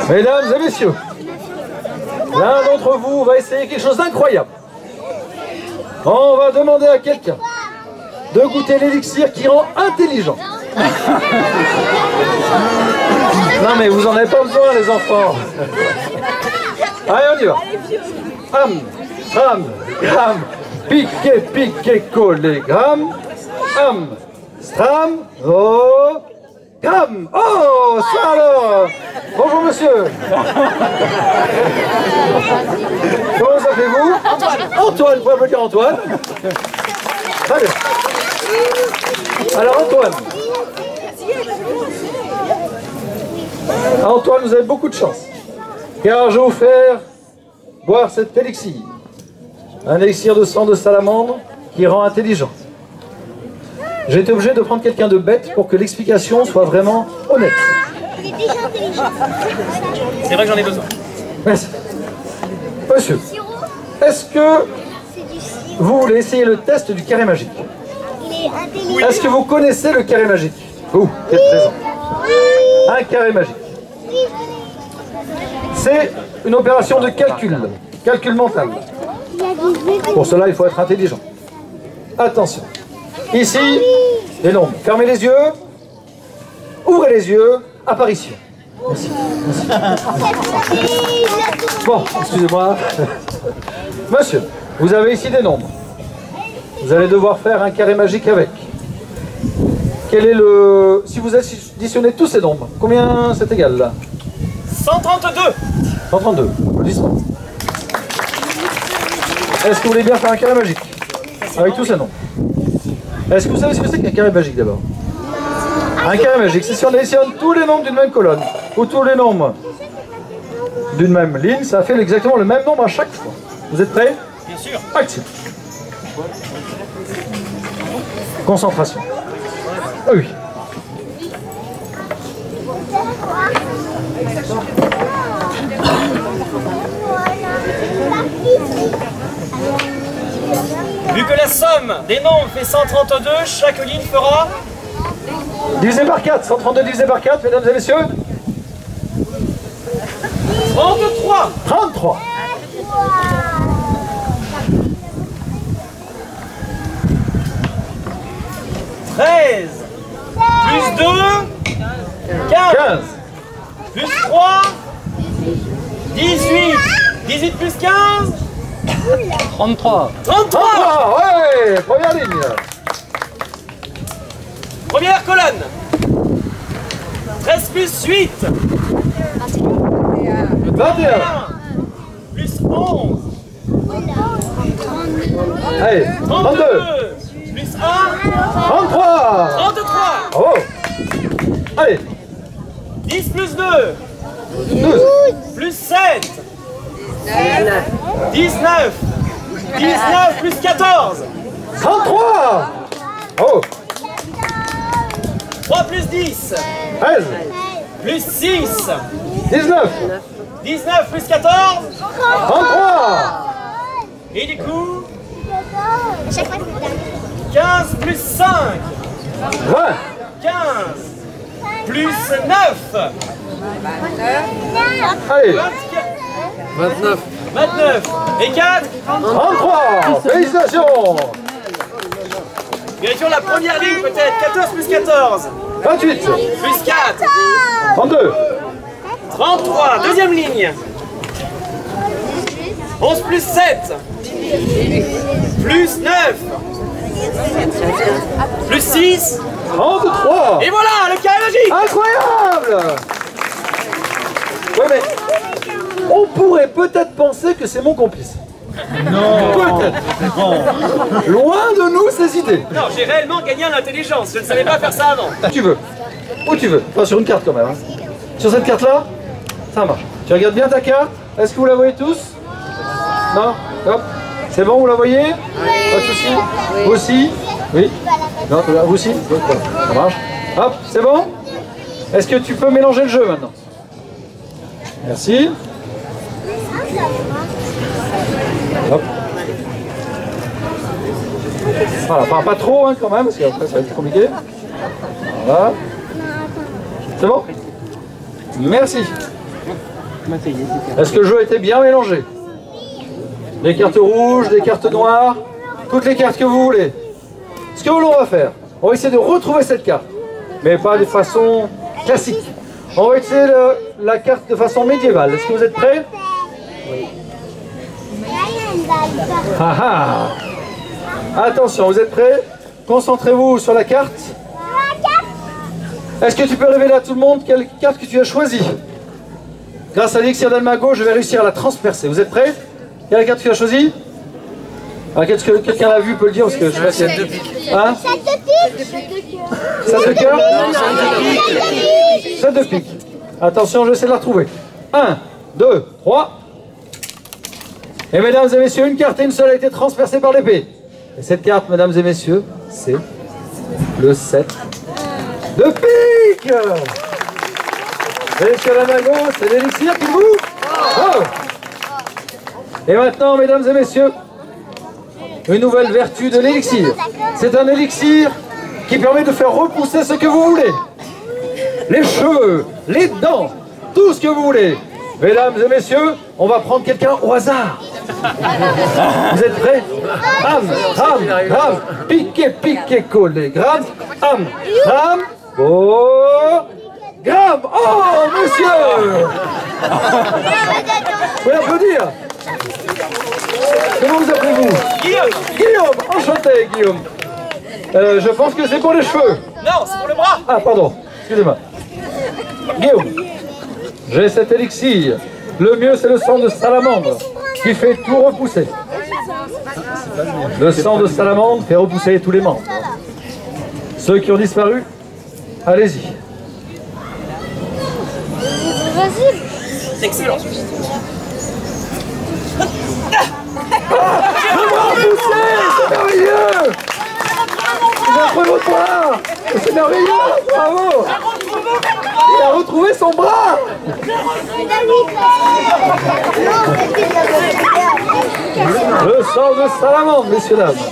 Mesdames et messieurs, l'un d'entre vous va essayer quelque chose d'incroyable. On va demander à quelqu'un de goûter l'élixir qui rend intelligent. Non mais vous en avez pas besoin les enfants. Allez on y va. Ham, tram, gram, piqué, piqué, collé, gram. Ham, stram, oh, gram. Oh, ça alors. Bonjour monsieur. Comment s'appelez-vous? Antoine. Antoine, vous pouvez applaudir Antoine. Très bien. Alors Antoine. Antoine, vous avez beaucoup de chance. Car je vais vous faire boire cet élixir. Un élixir de sang de salamandre qui rend intelligent. J'ai été obligé de prendre quelqu'un de bête pour que l'explication soit vraiment honnête. Il est déjà intelligent. C'est vrai que j'en ai besoin. Merci. Monsieur, est-ce que vous voulez essayer le test du carré magique? Il est intelligent. Est-ce que vous connaissez le carré magique? Vous, qui êtes présent. Un carré magique. C'est une opération de calcul mental. Pour cela, il faut être intelligent. Attention. Ici, les nombres. Fermez les yeux. Ouvrez les yeux. Apparition. Merci. Bon, excusez-moi. Monsieur, vous avez ici des nombres. Vous allez devoir faire un carré magique avec. Quel est le... Si vous additionnez tous ces nombres, combien c'est égal là? 132. 132. Applaudissements. Est-ce que vous voulez bien faire un carré magique avec tous ces nombres? Est-ce que vous savez ce que c'est qu'un carré magique d'abord? Un carré magique, c'est si on additionne tous les nombres d'une même colonne ou tous les nombres d'une même ligne, ça fait exactement le même nombre à chaque fois. Vous êtes prêts? Bien sûr. Action. Concentration. Ah oui. Vu que la somme des nombres fait 132, chaque ligne fera... Divisé par 4, 132 divisé par 4, mesdames et messieurs. 33. 33. 13. Plus 2. 15. 15. Plus 3. 18. 18 plus 15. 33. 33. Ah ouais, première ligne. Première colonne. 13 plus 8. 21. Plus 11. Allez, 32. Plus 1. 33. 33. Oh. Allez, 10 plus 2. 12. Plus 7. 19. 19 plus 14. 33. Oh. 3 plus 10. 13. Plus 6. 19. 19 plus 14. 33. Et du coup, À chaque fois, c'est 15 plus 5. 20. 15 plus 9. Allez, 29. 29. Et 4. 33. Félicitations. Vérifions la première ligne peut-être. 14 plus 14. 28. Plus 4. 32. 33. Deuxième ligne. 11 plus 7. Plus 9. Plus 6. 33. Et voilà, le carré magique. Incroyable. Ouais mais, on pourrait peut-être penser que c'est mon complice. Non. Peut-être. Loin de nous ces idées. Non, j'ai réellement gagné en intelligence. Je ne savais pas faire ça avant. Où tu veux. Où tu veux. Pas sur une carte quand même. Hein. Sur cette carte-là, ça marche. Tu regardes bien ta carte. Est-ce que vous la voyez tous? Non? Hop. C'est bon, vous la voyez? Pas de souci. Vous aussi? Oui? Non, vous aussi? Ça marche. Hop, c'est bon? Est-ce que tu peux mélanger le jeu maintenant? Merci. Hop. Voilà, pas trop hein, quand même, parce qu'après ça va être compliqué. Voilà. C'est bon? Merci. Est-ce que le jeu a été bien mélangé? Des cartes rouges, des cartes noires, toutes les cartes que vous voulez. Ce que l'on va faire, on va essayer de retrouver cette carte, mais pas de façon classique. On va essayer la carte de façon médiévale. Est-ce que vous êtes prêts? Oui. Ah ah. Attention, vous êtes prêts? Concentrez-vous sur la carte. Est-ce que tu peux révéler à tout le monde quelle carte que tu as choisie? Grâce à l'élixir d'Almago, je vais réussir à la transpercer. Vous êtes prêts? Quelle carte tu as choisie? Ah, quelqu'un l'a vu peut le dire parce que je sais pas si c'est 2 piques. Hein? 7 de cœur? 7 de pique. Attention, je vais essayer de la retrouver. 1, 2, 3. Et mesdames et messieurs, une carte et une seule a été transpercée par l'épée. Et cette carte, mesdames et messieurs, c'est le 7 de pique. Messieurs l'Almago, c'est l'élixir qui vous. Oh. Et maintenant, mesdames et messieurs, une nouvelle vertu de l'élixir. C'est un élixir qui permet de faire repousser ce que vous voulez. Les cheveux, les dents, tout ce que vous voulez. Mesdames et messieurs, on va prendre quelqu'un au hasard. Vous êtes prêts? Am, ram, ram, piqué, piqué, collé, gram, am, ram, oh, gram, oh, monsieur. Vous pouvez applaudir. Comment vous appelez-vous? Guillaume. Guillaume, enchanté Guillaume. Je pense que c'est pour les cheveux. Non, c'est pour le bras. Ah, pardon, excusez-moi. Guillaume, j'ai cet élixir. Le mieux, c'est le sang de salamandre qui fait tout repousser. Le sang de salamandre fait repousser tous les membres. Ceux qui ont disparu, allez-y. C'est excellent. Repoussé, c'est merveilleux. Vous avez retrouvé votre bras. C'est merveilleux, bravo. Il a retrouvé son bras. Le sang de salamandre, messieurs, dames.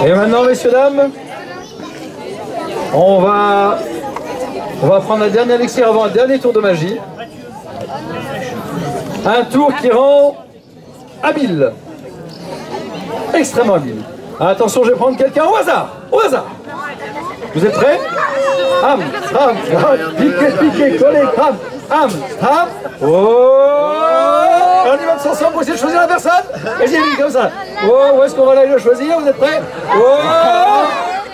Et maintenant, messieurs, dames, on va prendre un dernier élixir avant un dernier tour de magie. Un tour qui rend habile. Extrêmement habile. Attention, je vais prendre quelqu'un au hasard. Au hasard. Vous êtes prêts? Ham, ham, ham, piqué, piqué, collé, ham, ham, ham. Oh! On y va tous ensemble pour essayer de choisir la personne. Et j'ai mis comme ça. Oh, où est-ce qu'on va aller le choisir? Vous êtes prêts? Oh!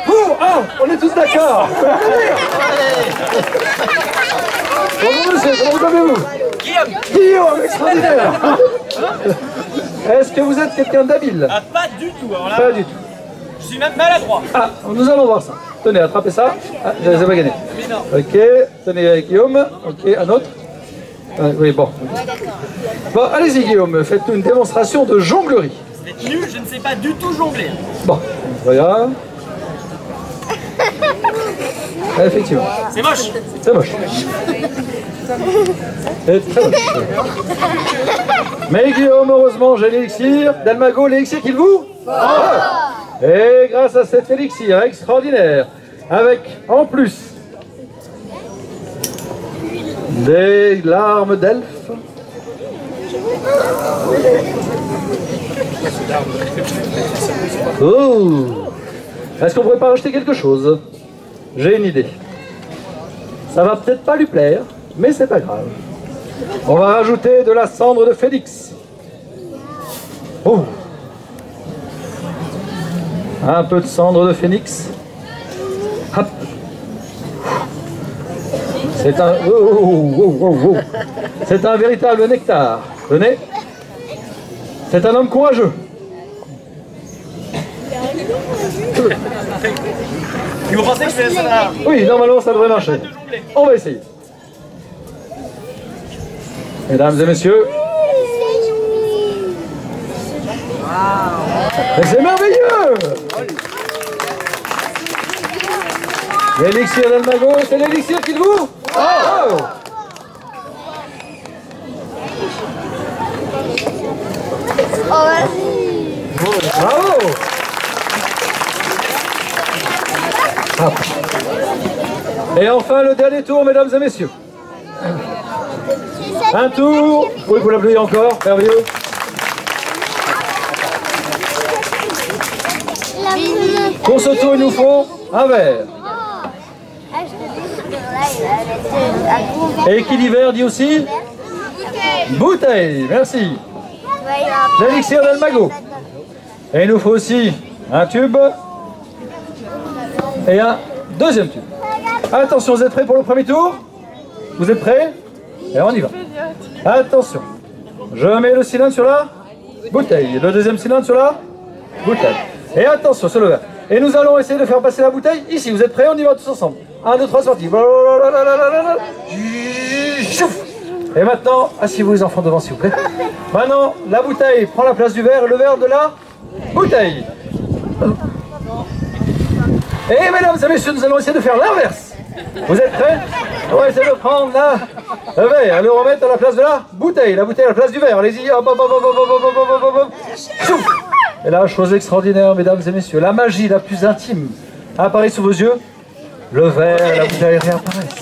Oh, on est tous d'accord. Bonjour monsieur, comment vous appelez-vous? Guillaume. Guillaume, extraordinaire. Est-ce que vous êtes quelqu'un d'habile? Ah, pas du tout. Alors là, Pas du tout. je suis même maladroit. Ah, nous allons voir ça. Tenez, attrapez ça. Ah, je les ai pas gagnés. Ok, tenez Guillaume. Ok, un autre. Oui, bon. Bon, allez-y Guillaume, faites une démonstration de jonglerie. Vous êtes nul, je ne sais pas du tout jongler. Bon, voilà. Ah, effectivement. C'est moche. C'est moche. C'est très moche. Mais Guillaume, heureusement, j'ai l'élixir d'Almago, l'élixir qu'il vous faut. Et grâce à cet élixir extraordinaire, avec en plus des larmes d'elfe, oh, est-ce qu'on pourrait pas rajouter quelque chose? J'ai une idée. Ça va peut-être pas lui plaire, mais c'est pas grave. On va rajouter de la cendre de Félix. Oh. Un peu de cendre de phénix. Hop. C'est un... C'est un véritable nectar. Tenez. C'est un homme courageux. Et vous pensez que je vais ça? Oui, normalement ça devrait marcher. On va essayer. Mesdames et messieurs. Mais c'est merveilleux! L'élixir d'Almago, c'est l'élixir qu'il vous faut. Oh! Bravo! Et enfin, le dernier tour, mesdames et messieurs. Un tour. Oui, vous l'applaudissez encore. Merveilleux. Pour ce tour, il nous faut un verre. Et qui dit verre dit aussi bouteille. Merci. L'élixir del Mago. Et il nous faut aussi un tube et un deuxième tube. Attention, vous êtes prêts pour le premier tour? Vous êtes prêts? Et on y va. Attention. Je mets le cylindre sur la bouteille. Le deuxième cylindre sur la bouteille. Et attention, sur le verre. Et nous allons essayer de faire passer la bouteille ici. Vous êtes prêts? On y va tous ensemble. 1, 2, 3, sorti. Et maintenant, asseyez-vous les enfants devant, s'il vous plaît. Maintenant, la bouteille prend la place du verre et le verre de la bouteille. Et mesdames et messieurs, nous allons essayer de faire l'inverse. Vous êtes prêts? On va essayer de prendre le verre et le remettre à la place de la bouteille. La bouteille à la place du verre. Allez-y. Et là, chose extraordinaire, mesdames et messieurs, la magie la plus intime apparaît sous vos yeux. Le verre et la bouteille réapparaissent.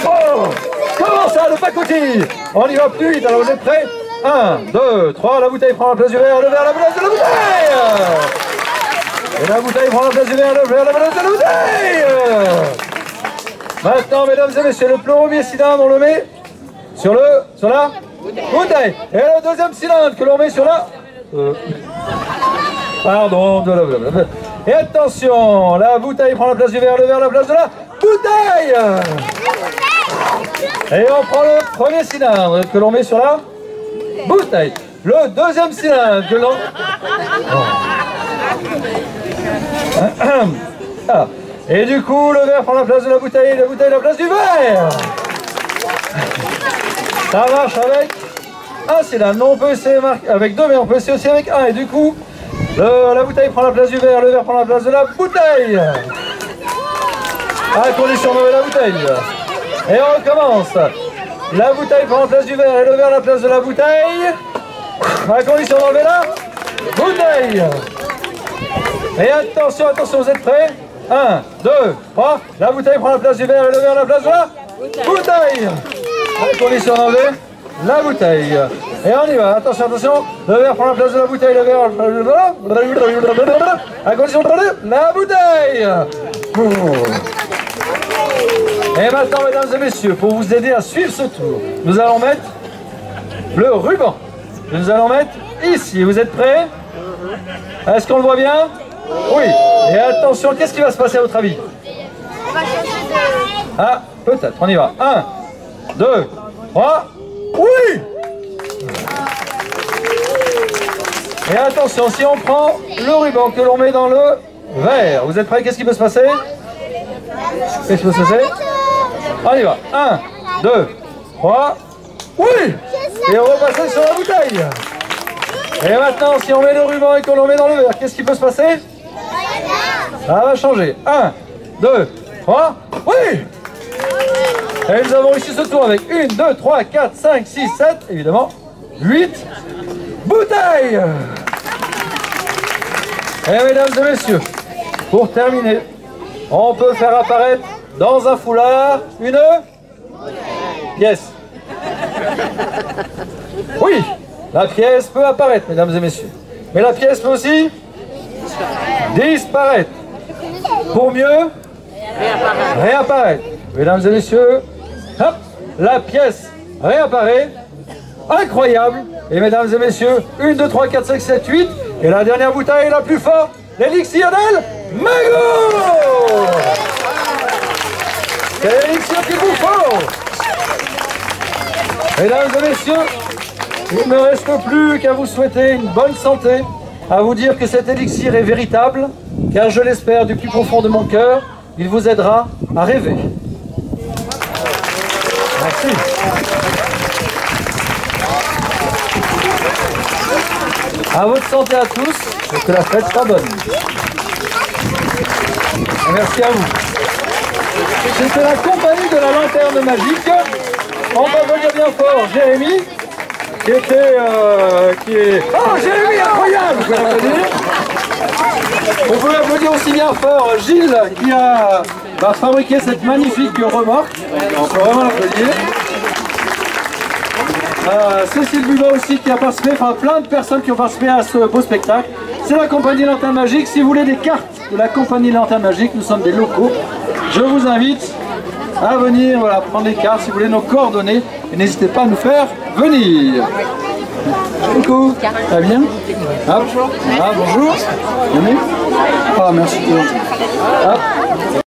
Oh, comment ça, le pacotille? On y va plus vite, alors vous êtes prêts? 1, 2, 3, la bouteille prend la place du verre, le verre à la place de la bouteille. Et la bouteille prend la place du verre, le verre à la place de la bouteille. Maintenant, mesdames et messieurs, le premier cylindre, on le met sur la bouteille. Et le deuxième cylindre que l'on met sur la... Pardon, et attention, la bouteille prend la place du verre, le verre à la place de la bouteille. Et on prend le premier cylindre que l'on met sur la bouteille. Le deuxième cylindre que l'on... Ah. Et du coup, le verre prend la place de la bouteille la place du verre. Ça marche avec un cylindre. Non, on peut essayer avec deux, mais on peut essayer aussi avec un. Et du coup, la bouteille prend la place du verre, le verre prend la place de la bouteille. À condition d'enlever la bouteille. Et on recommence. La bouteille prend la place du verre et le verre à la place de la bouteille. À condition d'enlever la bouteille. Et attention, attention, vous êtes prêts? 1, 2, 3. La bouteille prend la place du verre et le verre à la place de la bouteille. À condition d'enlever la bouteille. Et on y va, attention, attention. Le verre prend la place de la bouteille, le verre à condition d'enlever la bouteille. Et maintenant, mesdames et messieurs, pour vous aider à suivre ce tour, nous allons mettre le ruban. Nous allons mettre ici. Vous êtes prêts? Est-ce qu'on le voit bien? Oui. Et attention, qu'est-ce qui va se passer à votre avis? Ah, peut-être, on y va. 1, 2, 3. Oui! Et attention, si on prend le ruban que l'on met dans le verre, vous êtes prêts? Qu'est-ce qui peut se passer? Qu'est-ce qui peut se passer? On y va. 1, 2, 3. Oui! Et on repasse sur la bouteille. Et maintenant, si on met le ruban et qu'on le met dans le verre, qu'est-ce qui peut se passer? Ça va changer. 1, 2, 3. Oui! Et nous avons réussi ce tour avec 1, 2, 3, 4, 5, 6, 7, évidemment, 8 bouteilles. Et mesdames et messieurs, pour terminer, on peut faire apparaître dans un foulard une pièce. Oui, la pièce peut apparaître, mesdames et messieurs. Mais la pièce peut aussi disparaître. Pour mieux réapparaître. Mesdames et messieurs, hop, la pièce réapparaît. Incroyable. Et mesdames et messieurs, 1, 2, 3, 4, 5, 7, 8. Et la dernière bouteille la plus forte, l'élixir del Mago. C'est l'élixir qu'il vous faut. Mesdames et messieurs, il ne me reste plus qu'à vous souhaiter une bonne santé, à vous dire que cet élixir est véritable, car je l'espère du plus profond de mon cœur, il vous aidera à rêver. Merci. À votre santé à tous, et que la fête soit bonne. Et merci à vous. C'était la compagnie de la lanterne magique. On va venir bien fort, Jérémy, qui est... Oh, Jérémy, incroyable, vous pouvez l'applaudir. On peut applaudir aussi bien fort Gilles qui a fabriqué cette magnifique remorque. On peut vraiment l'applaudir. Cécile Buba aussi qui a participé, enfin plein de personnes qui ont participé à ce beau spectacle. C'est la compagnie Lanterne Magique. Si vous voulez des cartes de la compagnie Lanterne Magique, nous sommes des locaux. Je vous invite à venir prendre les cartes si vous voulez nos coordonnées. Et n'hésitez pas à nous faire venir. Coucou, ça va bien? Hop. Ah, bonjour. Venez. Ah, merci. Hop.